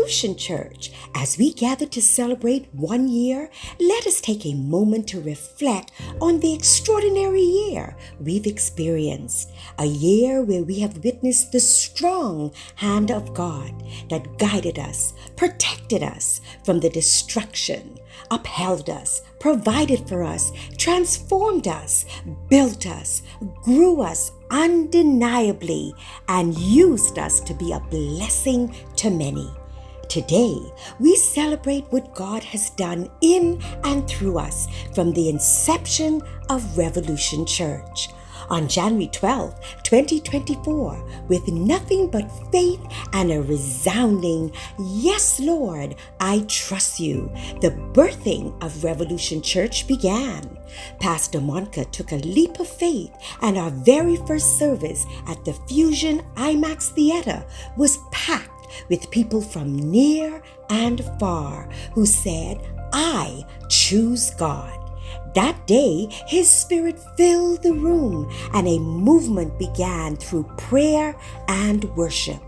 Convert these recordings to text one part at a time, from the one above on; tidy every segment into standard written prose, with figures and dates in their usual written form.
Revolution Church, as we gather to celebrate 1 year, let us take a moment to reflect on the extraordinary year we've experienced. A year where we have witnessed the strong hand of God that guided us, protected us from the destruction, upheld us, provided for us, transformed us, built us, grew us undeniably, and used us to be a blessing to many. Today, we celebrate what God has done in and through us from the inception of Revolution Church. On January 12, 2024, with nothing but faith and a resounding, "Yes, Lord, I trust you," the birthing of Revolution Church began. Pastor Monica took a leap of faith, and our very first service at the Fusion IMAX Theater was packed with people from near and far who said, "I choose God." That day, His Spirit filled the room and a movement began through prayer and worship.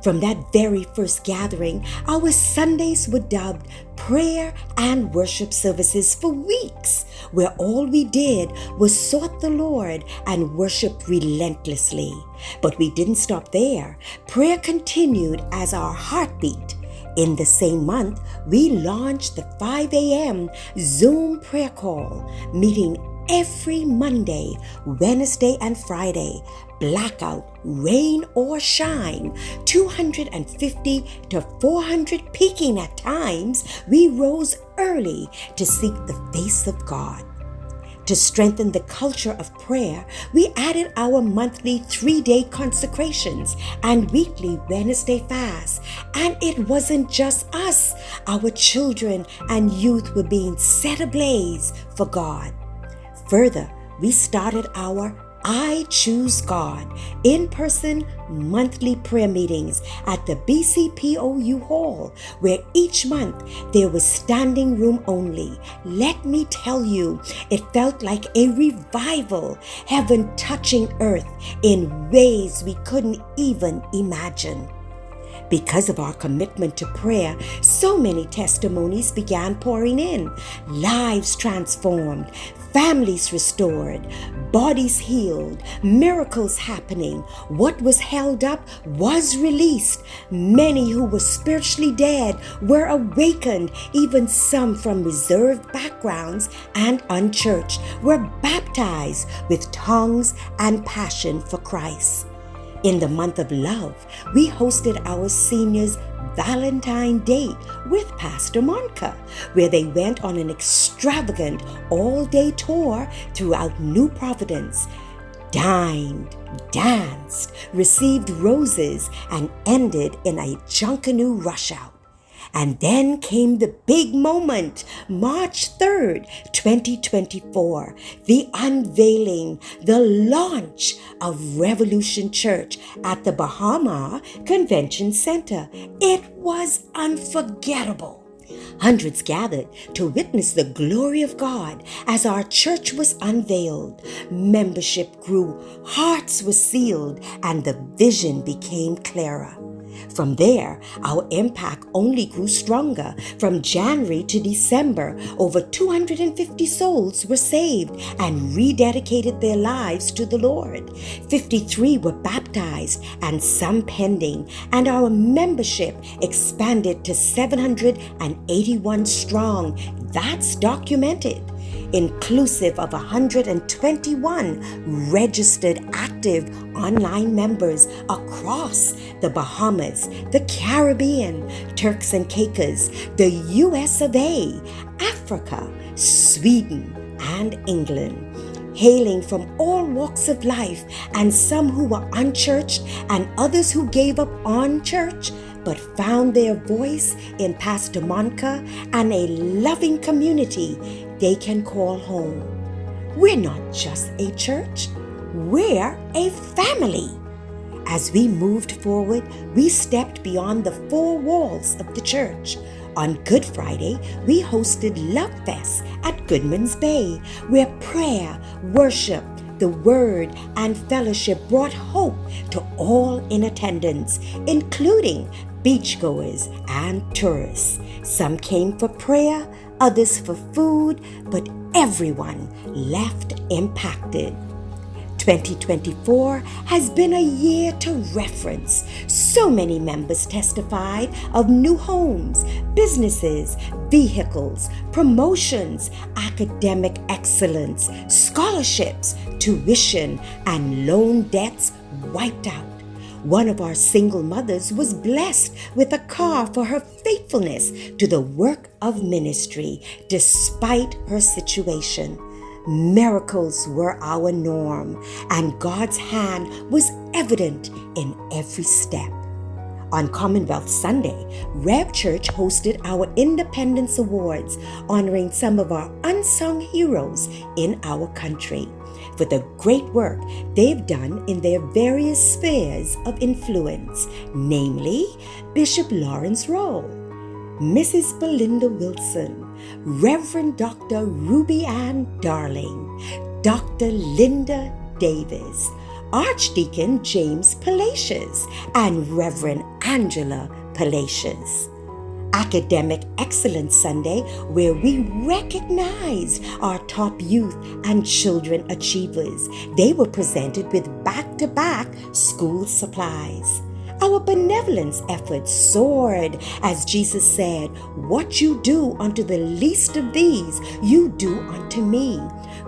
From that very first gathering, our Sundays were dubbed prayer and worship services for weeks, where all we did was sought the Lord and worship relentlessly. But we didn't stop there. Prayer continued as our heartbeat. In the same month, we launched the 5 a.m. Zoom prayer call, meeting every Monday, Wednesday, and Friday. Blackout, rain or shine, 250 to 400 peaking at times, we rose early to seek the face of God. To strengthen the culture of prayer, we added our monthly 3-day consecrations and weekly Wednesday fasts. And it wasn't just us. Our children and youth were being set ablaze for God. Further, we started our I Choose God in-person monthly prayer meetings at the BCPOU Hall, where each month there was standing room only. Let me tell you, it felt like a revival, heaven touching earth in ways we couldn't even imagine. Because of our commitment to prayer, so many testimonies began pouring in. Lives transformed, families restored, bodies healed, miracles happening. What was held up was released. Many who were spiritually dead were awakened. Even some from reserved backgrounds and unchurched were baptized with tongues and passion for Christ. In the month of love, we hosted our seniors' Valentine date with Pastor Monica, where they went on an extravagant all-day tour throughout New Providence, dined, danced, received roses, and ended in a Junkanoo rush out. And then came the big moment, March 3rd, 2024, the unveiling, the launch of Revolution Church at the Bahama Convention Center. It was unforgettable. Hundreds gathered to witness the glory of God as our church was unveiled. Membership grew, hearts were sealed, and the vision became clearer. From there, our impact only grew stronger. From January to December, over 250 souls were saved and rededicated their lives to the Lord. 53 were baptized and some pending, and our membership expanded to 781 strong. That's documented, inclusive of 121 registered active online members across the Bahamas, the Caribbean, Turks and Caicos, the US of A, Africa, Sweden, and England. Hailing from all walks of life, and some who were unchurched and others who gave up on church but found their voice in Pastor Monica and a loving community they can call home. We're not just a church, we're a family. As we moved forward, we stepped beyond the four walls of the church. On Good Friday, we hosted Love Fest at Goodman's Bay, where prayer, worship, The word and fellowship brought hope to all in attendance, including beachgoers and tourists. Some came for prayer, others for food, but everyone left impacted. 2024 has been a year to reference. So many members testified of new homes, businesses, vehicles, promotions, academic excellence, scholarships, tuition, and loan debts wiped out. One of our single mothers was blessed with a car for her faithfulness to the work of ministry despite her situation. Miracles were our norm, and God's hand was evident in every step. On Commonwealth Sunday, Rev Church hosted our Independence Awards, honoring some of our unsung heroes in our country for the great work they've done in their various spheres of influence, namely Bishop Lawrence Rowe, Mrs. Belinda Wilson, Reverend Dr. Ruby Ann Darling, Dr. Linda Davis, Archdeacon James Palacios, and Reverend Angela Palacios. Academic Excellence Sunday, where we recognized our top youth and children achievers. They were presented with back-to-back school supplies. Our benevolence efforts soared as Jesus said, "What you do unto the least of these, you do unto me."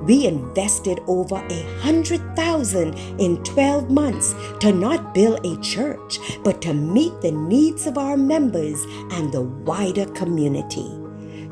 We invested over 100,000 in 12 months to not build a church, but to meet the needs of our members and the wider community.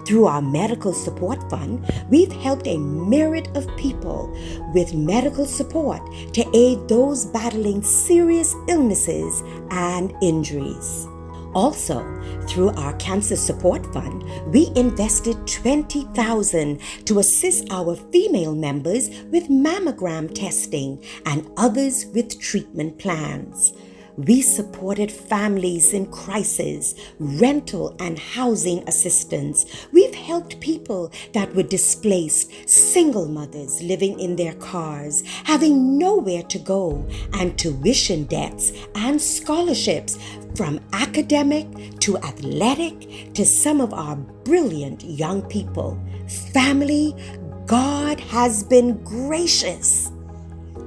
Through our medical support fund, we've helped a myriad of people with medical support to aid those battling serious illnesses and injuries. Also, through our Cancer Support Fund, we invested $20,000 to assist our female members with mammogram testing and others with treatment plans. We supported families in crisis, rental and housing assistance. We've helped people that were displaced, single mothers living in their cars, having nowhere to go, and tuition debts and scholarships from academic to athletic to some of our brilliant young people. Family, God has been gracious.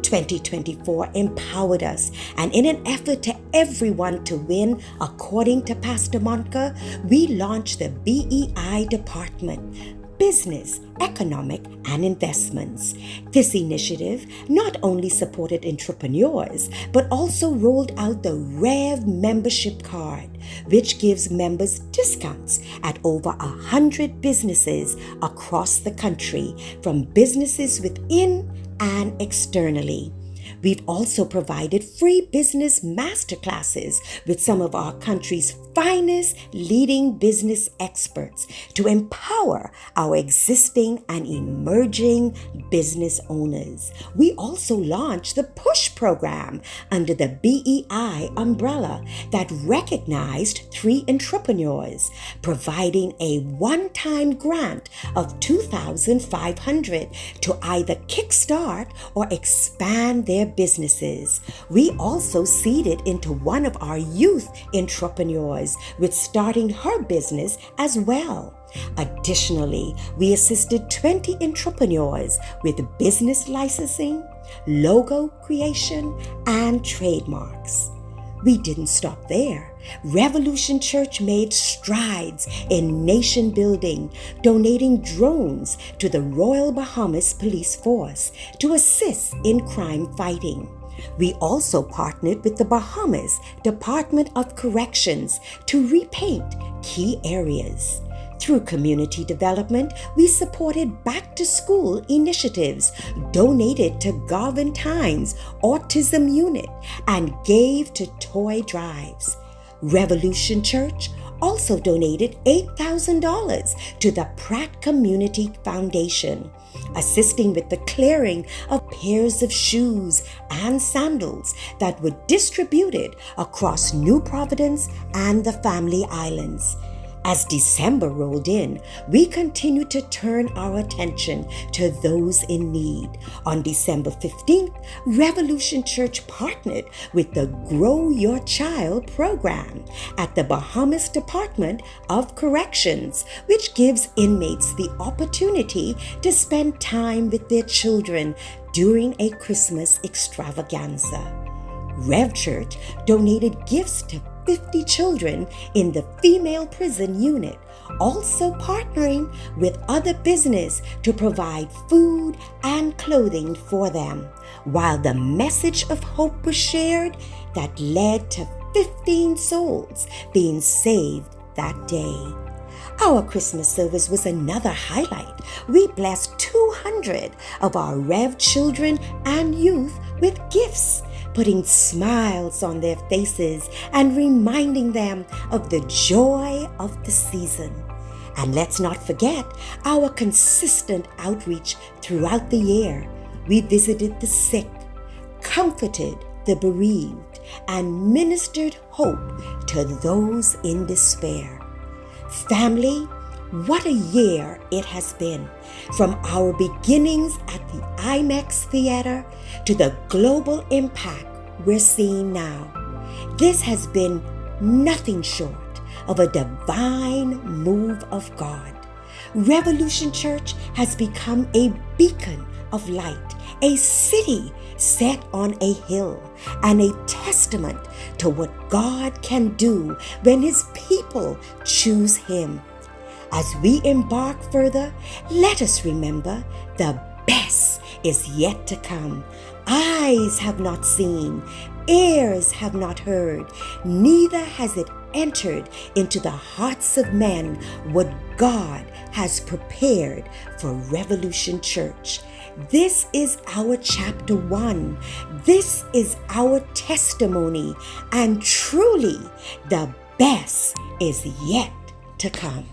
2024 empowered us, and in an effort to everyone to win, according to Pastor Monica, we launched the BEI department, Business, Economic, and Investments. This initiative not only supported entrepreneurs, but also rolled out the Rev membership card, which gives members discounts at over 100 businesses across the country, from businesses within and externally. We've also provided free business masterclasses with some of our country's finest leading business experts to empower our existing and emerging business owners. We also launched the PUSH program under the BEI umbrella that recognized 3 entrepreneurs, providing a one-time grant of $2,500 to either kickstart or expand their businesses. We also seeded into one of our youth entrepreneurs with starting her business as well. Additionally, we assisted 20 entrepreneurs with business licensing, logo creation, and trademarks. We didn't stop there. Revolution Church made strides in nation building, donating drones to the Royal Bahamas Police Force to assist in crime fighting. We also partnered with the Bahamas Department of Corrections to repaint key areas. Through community development, we supported back-to-school initiatives, donated to Garvin Tynes Autism Unit, and gave to toy drives. Revolution Church also donated $8,000 to the Pratt Community Foundation, assisting with the clearing of pairs of shoes and sandals that were distributed across New Providence and the Family Islands. As December rolled in, we continued to turn our attention to those in need. On December 15th, Revolution Church partnered with the Grow Your Child program at the Bahamas Department of Corrections, which gives inmates the opportunity to spend time with their children during a Christmas extravaganza. Rev Church donated gifts to 50 children in the female prison unit, also partnering with other business to provide food and clothing for them, while the message of hope was shared that led to 15 souls being saved that day. Our Christmas service was another highlight. We blessed 200 of our Rev children and youth with gifts, putting smiles on their faces and reminding them of the joy of the season. And let's not forget our consistent outreach throughout the year. We visited the sick, comforted the bereaved, and ministered hope to those in despair. Family, what a year it has been. From our beginnings at the IMAX theater to the global impact we're seeing now. This has been nothing short of a divine move of God. Revolution Church has become a beacon of light, a city set on a hill, and a testament to what God can do when His people choose Him. As we embark further, let us remember the best is yet to come. Eyes have not seen, ears have not heard, neither has it entered into the hearts of men what God has prepared for Revolution Church. This is our chapter 1. This is our testimony, and truly the best is yet to come.